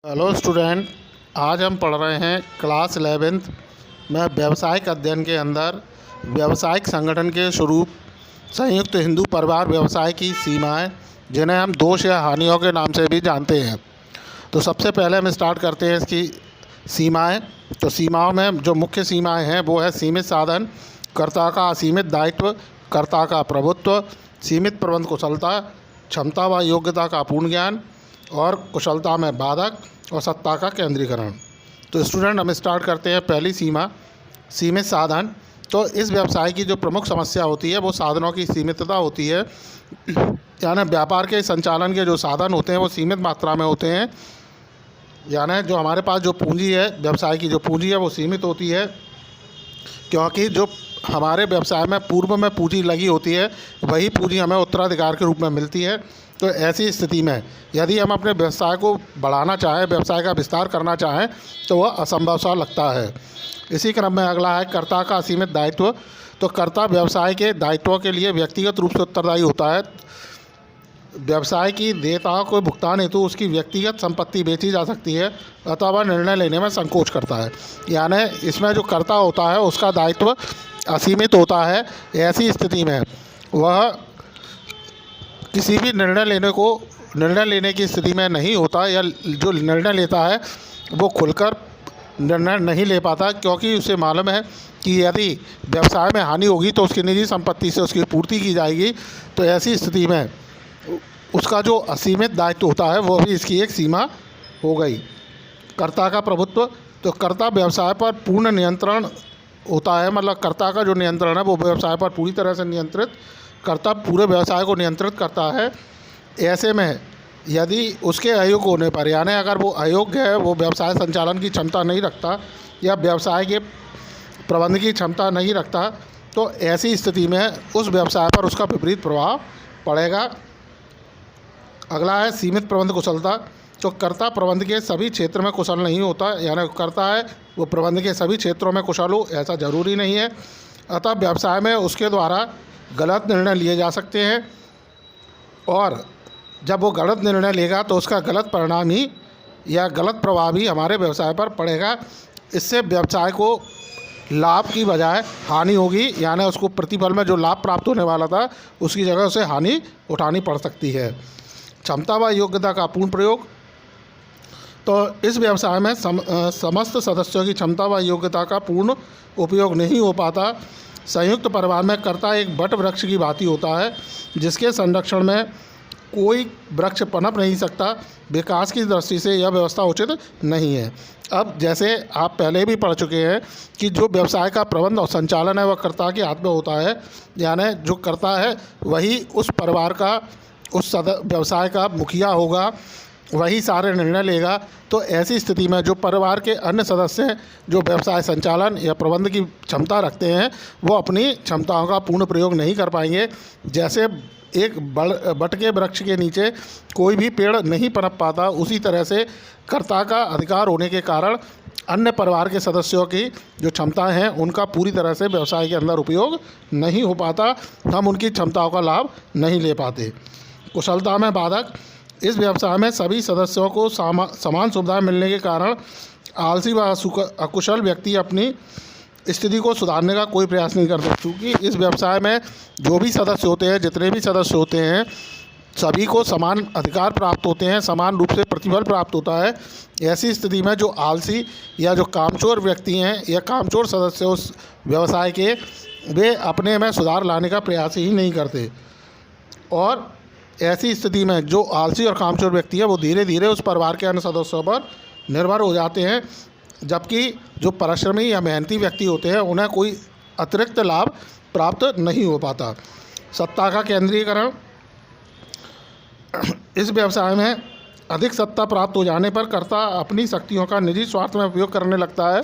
Hello student, आज हम पढ़ रहे हैं क्लास 11th में व्यावसायिक अध्ययन के अंदर व्यावसायिक संगठन के स्वरूप, संयुक्त हिंदू परिवार व्यवसाय की सीमाएं, जिन्हें हम दोष या हानियों के नाम से भी जानते हैं। तो सबसे पहले हम स्टार्ट करते हैं इसकी सीमाएं। तो सीमाओं में जो मुख्य सीमाएं हैं वो है सीमित साधन, कर्ता का असीमित दायित्व, कर्ता का प्रभुत्व, सीमित प्रबंध कुशलता, क्षमता व योग्यता का पूर्ण ज्ञान और कुशलता में बाधक और सत्ता का केंद्रीकरण। तो स्टूडेंट, हम स्टार्ट करते हैं पहली सीमा, सीमित साधन। तो इस व्यवसाय की जो प्रमुख समस्या होती है वो साधनों की सीमितता होती है। यानी व्यापार के संचालन के जो साधन होते हैं वो सीमित मात्रा में होते हैं। यानी जो हमारे पास जो पूंजी है, व्यवसाय की जो पूंजी है वो सीमित होती है, क्योंकि जो हमारे व्यवसाय में पूर्व में पूंजी लगी होती है वही पूंजी हमें उत्तराधिकार के रूप में मिलती है। तो ऐसी स्थिति में यदि हम अपने व्यवसाय को बढ़ाना चाहें, व्यवसाय का विस्तार करना चाहें, तो वह असंभव सा लगता है। इसी क्रम में अगला है कर्ता का असीमित दायित्व। तो कर्ता व्यवसाय के दायित्वों के लिए व्यक्तिगत रूप से उत्तरदायी होता है। व्यवसाय की देयताओं को भुगतान हेतु उसकी व्यक्तिगत संपत्ति बेची जा सकती है, अतः वह निर्णय लेने में संकोच करता है। यानी इसमें जो कर्ता होता है उसका दायित्व असीमित होता है। ऐसी स्थिति में वह किसी भी निर्णय लेने की स्थिति में नहीं होता, या जो निर्णय लेता है वो खुलकर निर्णय नहीं ले पाता, क्योंकि उसे मालूम है कि यदि व्यवसाय में हानि होगी तो उसकी निजी संपत्ति से उसकी पूर्ति की जाएगी। तो ऐसी स्थिति में उसका जो असीमित दायित्व होता है वो भी इसकी एक सीमा हो गई। कर्ता का प्रभुत्व। तो कर्ता व्यवसाय पर पूर्ण नियंत्रण होता है, मतलब कर्ता का जो नियंत्रण है वो व्यवसाय पर पूरी तरह से नियंत्रित, कर्ता पूरे व्यवसाय को नियंत्रित करता है। ऐसे में यदि उसके अयोग्य होने पर, यानी अगर वो अयोग्य है, वो व्यवसाय संचालन की क्षमता नहीं रखता या व्यवसाय के प्रबंध की क्षमता नहीं रखता, तो ऐसी स्थिति में उस व्यवसाय पर उसका विपरीत प्रभाव पड़ेगा। अगला है सीमित प्रबंध कुशलता। तो कर्ता प्रबंध के सभी क्षेत्र में कुशल नहीं होता, यानी करता है वो प्रबंध के सभी क्षेत्रों में कुशल हो, ऐसा ज़रूरी नहीं है। अतः व्यवसाय में उसके द्वारा गलत निर्णय लिए जा सकते हैं, और जब वो गलत निर्णय लेगा तो उसका गलत परिणाम ही या गलत प्रभाव ही हमारे व्यवसाय पर पड़ेगा। इससे व्यवसाय को लाभ की बजाय हानि होगी, यानी उसको प्रतिफल में जो लाभ प्राप्त होने वाला था उसकी जगह उसे हानि उठानी पड़ सकती है। क्षमता व योग्यता का पूर्ण प्रयोग। तो इस व्यवसाय में समस्त सदस्यों की क्षमता व योग्यता का पूर्ण उपयोग नहीं हो पाता। संयुक्त परिवार में कर्ता एक वट वृक्ष की भांति होता है, जिसके संरक्षण में कोई वृक्ष पनप नहीं सकता। विकास की दृष्टि से यह व्यवस्था उचित नहीं है। अब जैसे आप पहले भी पढ़ चुके हैं कि जो व्यवसाय का प्रबंध और संचालन है वह कर्ता के हाथ में होता है, यानी जो कर्ता है वही उस परिवार का, उस व्यवसाय का मुखिया होगा, वही सारे निर्णय लेगा। तो ऐसी स्थिति में जो परिवार के अन्य सदस्य हैं जो व्यवसाय संचालन या प्रबंध की क्षमता रखते हैं वो अपनी क्षमताओं का पूर्ण प्रयोग नहीं कर पाएंगे। जैसे एक बट के वृक्ष के नीचे कोई भी पेड़ नहीं पनप पाता, उसी तरह से कर्ता का अधिकार होने के कारण अन्य परिवार के सदस्यों की जो क्षमताएं हैं उनका पूरी तरह से व्यवसाय के अंदर उपयोग नहीं हो पाता, हम उनकी क्षमताओं का लाभ नहीं ले पाते। कुशलता में बाधक। इस व्यवसाय में सभी सदस्यों को समान सुविधाएं मिलने के कारण आलसी व अकुशल व्यक्ति अपनी स्थिति को सुधारने का कोई प्रयास नहीं करते, क्योंकि इस व्यवसाय में जो भी सदस्य होते हैं, जितने भी सदस्य होते हैं, सभी को समान अधिकार प्राप्त होते हैं, समान रूप से प्रतिफल प्राप्त होता है। ऐसी स्थिति में जो आलसी या जो कामचोर व्यक्ति हैं या कामचोर सदस्य उस व्यवसाय के, वे अपने में सुधार लाने का प्रयास ही नहीं करते, और ऐसी स्थिति में जो आलसी और कामचोर व्यक्ति है वो धीरे धीरे उस परिवार के अन्य सदस्यों पर निर्भर हो जाते हैं, जबकि जो परिश्रमी या मेहनती व्यक्ति होते हैं उन्हें कोई अतिरिक्त लाभ प्राप्त नहीं हो पाता। सत्ता का केंद्रीकरण। इस व्यवसाय में अधिक सत्ता प्राप्त हो जाने पर कर्ता अपनी शक्तियों का निजी स्वार्थ में उपयोग करने लगता है।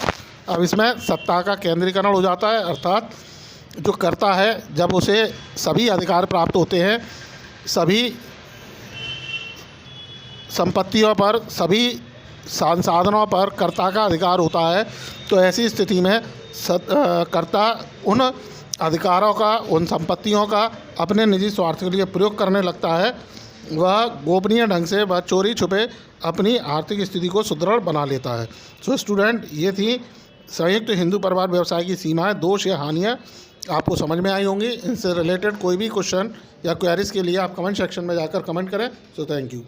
अब इसमें सत्ता का केंद्रीकरण हो जाता है, अर्थात जो कर्ता है जब उसे सभी अधिकार प्राप्त होते हैं, सभी संपत्तियों पर, सभी संसाधनों पर कर्ता का अधिकार होता है, तो ऐसी स्थिति में कर्ता उन अधिकारों का, उन संपत्तियों का अपने निजी स्वार्थ के लिए प्रयोग करने लगता है। वह गोपनीय ढंग से व चोरी छुपे अपनी आर्थिक स्थिति को सुदृढ़ बना लेता है। सो स्टूडेंट, ये थी संयुक्त हिंदू परिवार व्यवसाय की सीमाएं, दोष या हानियाँ आपको समझ में आई होंगी। इनसे रिलेटेड कोई भी क्वेश्चन या क्वेरीज के लिए आप कमेंट सेक्शन में जाकर कमेंट करें। So thank you.